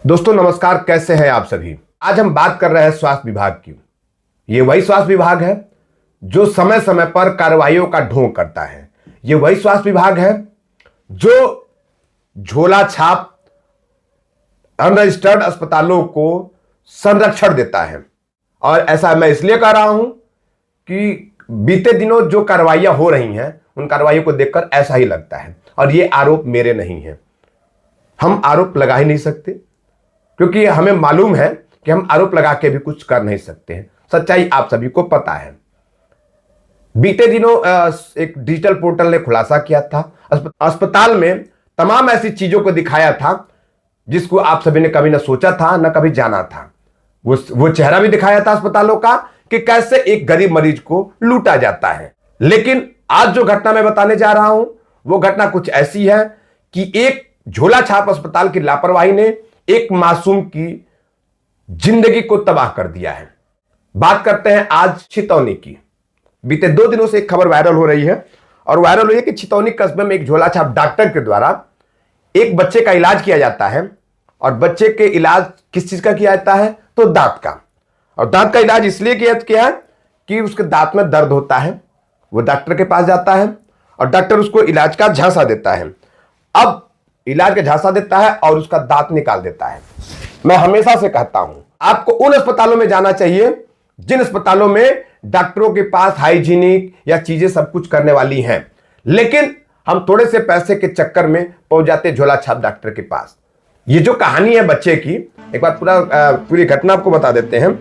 दोस्तों नमस्कार, कैसे हैं आप सभी। आज हम बात कर रहे हैं स्वास्थ्य विभाग की। ये वही स्वास्थ्य विभाग है जो समय समय पर कार्रवाइयों का ढोंग करता है। ये वही स्वास्थ्य विभाग है जो झोला छाप अनरजिस्टर्ड अस्पतालों को संरक्षण देता है। और ऐसा मैं इसलिए कह रहा हूं कि बीते दिनों जो कार्रवाइयां हो रही हैं उन कार्रवाइयों को देखकर ऐसा ही लगता है। और ये आरोप मेरे नहीं हैं, हम आरोप लगा ही नहीं सकते क्योंकि हमें मालूम है कि हम आरोप लगा के भी कुछ कर नहीं सकते हैं। सच्चाई आप सभी को पता है। बीते दिनों एक डिजिटल पोर्टल ने खुलासा किया था, अस्पताल में तमाम ऐसी चीजों को दिखाया था जिसको आप सभी ने कभी न सोचा था न कभी जाना था। वो चेहरा भी दिखाया था अस्पतालों का कि कैसे एक गरीब मरीज को लूटा जाता है। लेकिन आज जो घटना मैं बताने जा रहा हूं वो घटना कुछ ऐसी है कि एक झोला छाप अस्पताल की लापरवाही ने एक मासूम की जिंदगी को तबाह कर दिया है। बात करते हैं आज छितौनी की। बीते 2 दिनों से एक खबर वायरल हो रही है और वायरल हुई है कि छितौनी कस्बे में एक झोला छाप डॉक्टर के द्वारा एक बच्चे का इलाज किया जाता है। और बच्चे के इलाज किस चीज का किया जाता है? तो दांत का। और दांत का इलाज इसलिए किया है कि उसके दांत में दर्द होता है। वो डॉक्टर के पास जाता है और डॉक्टर उसको इलाज का झांसा देता है। अब इलाज का झांसा देता है और उसका दांत निकाल देता है। मैं हमेशा से कहता हूं आपको उन अस्पतालों में जाना चाहिए जिन अस्पतालों में डॉक्टरों के पास हाइजीनिक या चीजें सब कुछ करने वाली हैं। लेकिन हम थोड़े से पैसे के चक्कर में पहुंच जाते झोला छाप डॉक्टर के पास। ये जो कहानी है बच्चे की, एक बार पूरी घटना आपको बता देते हैं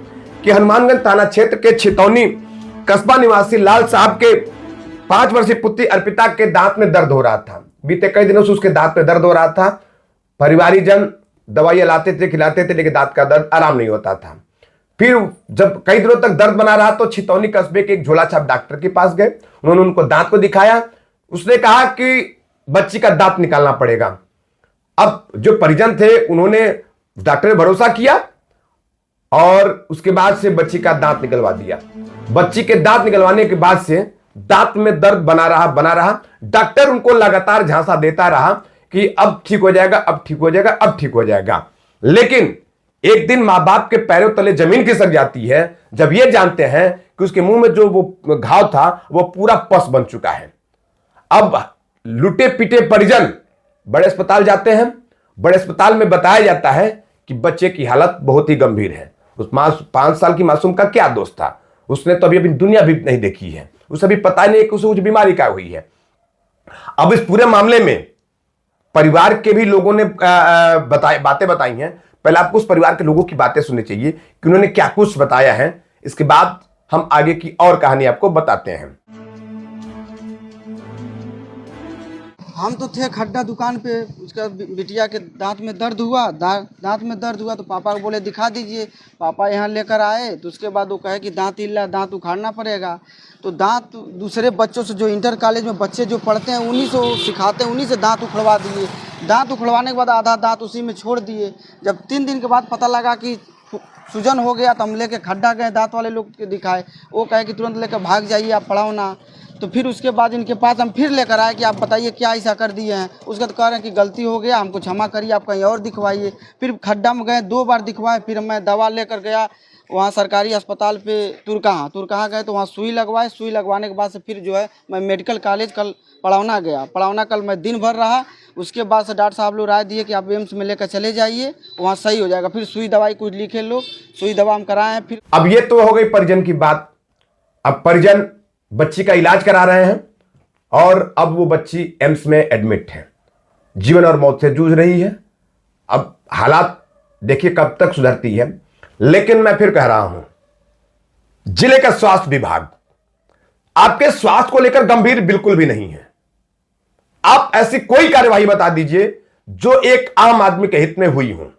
कि हनुमानगंज थाना क्षेत्र के छितौनी कस्बा निवासी लाल साहब के 5 वर्षीय पुत्री अर्पिता के दांत में दर्द हो रहा था। बीते कई दिनों से उसके दांत में दर्द हो रहा था। परिवारीजन दवाइयां लाते थे, खिलाते थे, लेकिन दांत का दर्द आराम नहीं होता था। फिर जब कई दिनों तक दर्द बना रहा तो छितौनी कस्बे के एक झोला छाप डॉक्टर के पास गए। उन्होंने उनको दांत को दिखाया। उसने कहा कि बच्ची का दांत निकालना पड़ेगा। अब जो परिजन थे उन्होंने डॉक्टर पे भरोसा किया और उसके बाद से बच्ची का दांत निकलवा दिया। बच्ची के दांत निकलवाने के बाद से दांत में दर्द बना रहा। डॉक्टर उनको लगातार झांसा देता रहा कि अब ठीक हो जाएगा, अब ठीक हो जाएगा, अब ठीक हो जाएगा। लेकिन एक दिन मां बाप के पैरों तले जमीन खिसक जाती है जब ये जानते हैं कि उसके मुंह में जो वो घाव था वो पूरा पस बन चुका है। अब लुटे पिटे परिजन बड़े अस्पताल जाते हैं। बड़े अस्पताल में बताया जाता है कि बच्चे की हालत बहुत ही गंभीर है। उस 5 साल की मासूम का क्या दोष था? उसने तो अभी दुनिया भी नहीं देखी है। उसे अभी पता नहीं कि उसे कुछ बीमारी क्या हुई है। अब इस पूरे मामले में परिवार के भी लोगों ने बातें बताई हैं। पहले आपको उस परिवार के लोगों की बातें सुननी चाहिए कि उन्होंने क्या कुछ बताया है। इसके बाद हम आगे की और कहानी आपको बताते हैं। हम तो थे खड्डा दुकान पे, उसका बिटिया के दांत में दर्द हुआ। दांत में दर्द हुआ तो पापा को बोले दिखा दीजिए। पापा यहाँ लेकर आए तो उसके बाद वो कहे कि दांत हिल रहा, दांत उखाड़ना पड़ेगा। तो दांत दूसरे बच्चों से, जो इंटर कॉलेज में बच्चे जो पढ़ते हैं उन्हीं से सिखाते हैं, उन्हीं से दांत उखड़वा दिए। दांत उखड़वाने के बाद आधा दांत उसी में छोड़ दिए। जब 3 दिन के बाद पता लगा कि सूजन हो गया तो हम लेके खड्डा गए, दांत वाले लोग के दिखाए। वो कहे कि तुरंत लेकर भाग जाइए, आप पढ़ाओ ना। तो फिर उसके बाद इनके पास हम फिर लेकर आए कि आप बताइए क्या ऐसा कर दिए हैं। उसका तो कह रहे हैं कि गलती हो गया, हमको क्षमा करिए, आप कहीं और दिखवाइए। फिर खड्डा में गए, 2 बार दिखवाए। फिर मैं दवा लेकर गया वहाँ सरकारी अस्पताल पे तुरकहा गए तो वहाँ सुई लगवाए। सुई लगवाने के बाद से फिर जो है मैं मेडिकल कॉलेज कल पढ़ावना गया। पढ़ावना कल मैं दिन भर रहा। उसके बाद से डॉक्टर साहब लोग राय दिए कि आप एम्स में लेकर चले जाइए, वहाँ सही हो जाएगा। फिर सुई दवाई कुछ लिखे लोग, सुई दवा हम कराए हैं। फिर अब ये तो हो गई परिजन की बात। अब परिजन बच्ची का इलाज करा रहे हैं और अब वो बच्ची एम्स में एडमिट है, जीवन और मौत से जूझ रही है। अब हालात देखिए कब तक सुधरती है। लेकिन मैं फिर कह रहा हूं, जिले का स्वास्थ्य विभाग आपके स्वास्थ्य को लेकर गंभीर बिल्कुल भी नहीं है। आप ऐसी कोई कार्यवाही बता दीजिए जो एक आम आदमी के हित में हुई हो।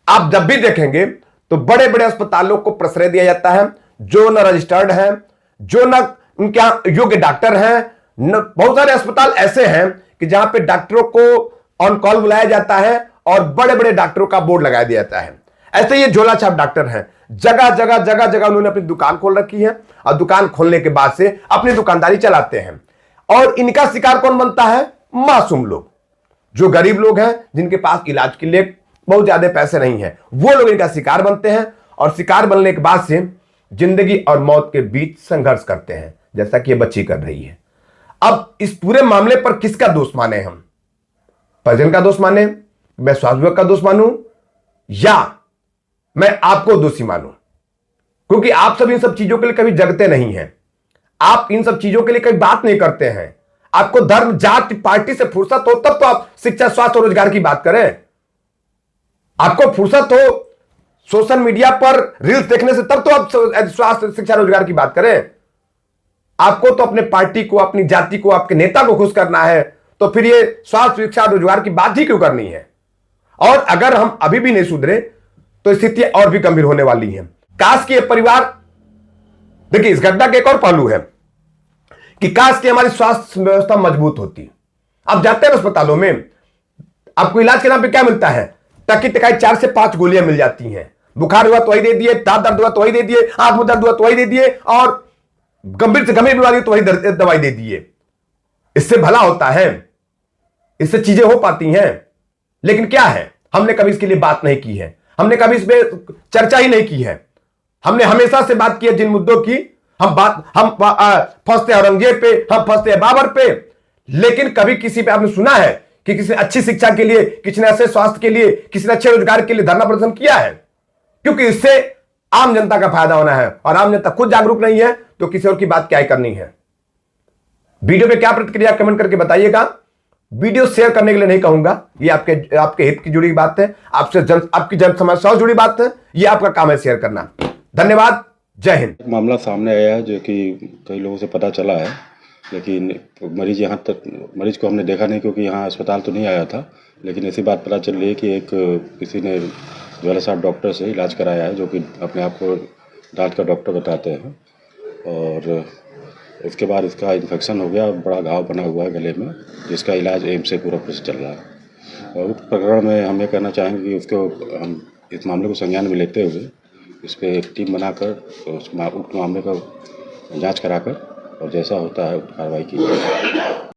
आप जब भी देखेंगे तो बड़े बड़े अस्पतालों को प्रश्रय दिया जाता है जो न रजिस्टर्ड है, जो न उनके यहां योग्य डॉक्टर हैं। बहुत सारे अस्पताल ऐसे हैं कि जहां पे डॉक्टरों को ऑन कॉल बुलाया जाता है और बड़े बड़े डॉक्टरों का बोर्ड लगा दिया जाता है। ऐसे ये झोला छाप डॉक्टर हैं। जगह जगह उन्होंने अपनी दुकान खोल रखी है और दुकान खोलने के बाद से अपनी दुकानदारी चलाते हैं। और इनका शिकार कौन बनता है? मासूम लोग, जो गरीब लोग हैं, जिनके पास इलाज के लिए बहुत ज्यादा पैसे नहीं है, वो लोग इनका शिकार बनते हैं और शिकार बनने के बाद से जिंदगी और मौत के बीच संघर्ष करते हैं, जैसा कि ये बच्ची कर रही है। अब इस पूरे मामले पर किसका दोष माने हम? परिजन का दोष माने, मैं स्वास्थ्य विभाग का दोष मानूं, या मैं आपको दोषी मानूं? क्योंकि आप सब इन सब चीजों के लिए कभी जगते नहीं हैं, आप इन सब चीजों के लिए कभी बात नहीं करते हैं। आपको धर्म, जाति, पार्टी से फुर्सत हो तब तो आप शिक्षा, स्वास्थ्य और रोजगार की बात करें। आपको फुर्सत हो सोशल मीडिया पर रील्स देखने से तब तो आप स्वास्थ्य, शिक्षा, रोजगार की बात करें। आपको तो अपने पार्टी को, अपनी जाति को, आपके नेता को खुश करना है, तो फिर ये स्वास्थ्य, शिक्षा, रोजगार की बात ही क्यों करनी है? और अगर हम अभी भी नहीं सुधरे तो स्थिति और भी गंभीर होने वाली है। काश कि ये परिवार, देखिए इस घटना के एक और पहलू है कि काश कि हमारी स्वास्थ्य व्यवस्था मजबूत होती। आप जाते हैं अस्पतालों में, आपको इलाज के नाम पे क्या मिलता है? टकी टकाई 4 से 5 गोलियां मिल जाती हैं। बुखार हुआ तो वही दे दिए, दांत दर्द हुआ तो वही दे दिए, आंख में दर्द हुआ तो वही दे दिए, और गंभीर से गंभीर बीमारी तो वही दवाई दे दिए। इससे भला होता है, इससे चीजें हो पाती हैं। लेकिन क्या है, हमने कभी इसके लिए बात नहीं की है, हमने कभी इस पर चर्चा ही नहीं की है। हमने हमेशा से बात की है जिन मुद्दों की, हम फंसते हैं औरंगजेब पे, हम फंसते हैं बाबर पे, लेकिन कभी किसी पे आपने सुना है कि किसी ने अच्छी शिक्षा के लिए, किसी ने अच्छे स्वास्थ्य के लिए, किसी ने अच्छे रोजगार के लिए धरना प्रदर्शन किया है? क्योंकि इससे आम जनता का फायदा होना है, और आम जनता खुद जागरूक नहीं है तो किसी और की बात क्या ही करनी है। वीडियो पे क्या प्रतिक्रिया कमेंट करके बताइएगा। वीडियो शेयर करने के लिए नहीं कहूंगा, ये आपके हित की जुड़ी बात है, आपकी जन समस्याओं से जुड़ी बात है, ये आपका काम है शेयर करना। धन्यवाद, जय हिंद। मामला सामने आया है जो कि कई लोगों से पता चला है, लेकिन मरीज यहाँ तक, मरीज को हमने देखा नहीं क्योंकि यहाँ अस्पताल तो नहीं आया था, लेकिन ऐसी बात पता चल रही है कि किसी ने ज्वाला साहब डॉक्टर से इलाज कराया है, जो कि अपने आप को दांत का डॉक्टर बताते हैं, और उसके बाद इसका इन्फेक्शन हो गया, बड़ा घाव बना हुआ है गले में, जिसका इलाज एम्स से पूरा प्रोसेस चल रहा है। और उस प्रकरण में हम ये कहना चाहेंगे कि उसको हम इस मामले को संज्ञान में लेते हुए इस पर एक टीम बनाकर उस मामले का जांच कराकर और जैसा होता है कार्रवाई की जाए।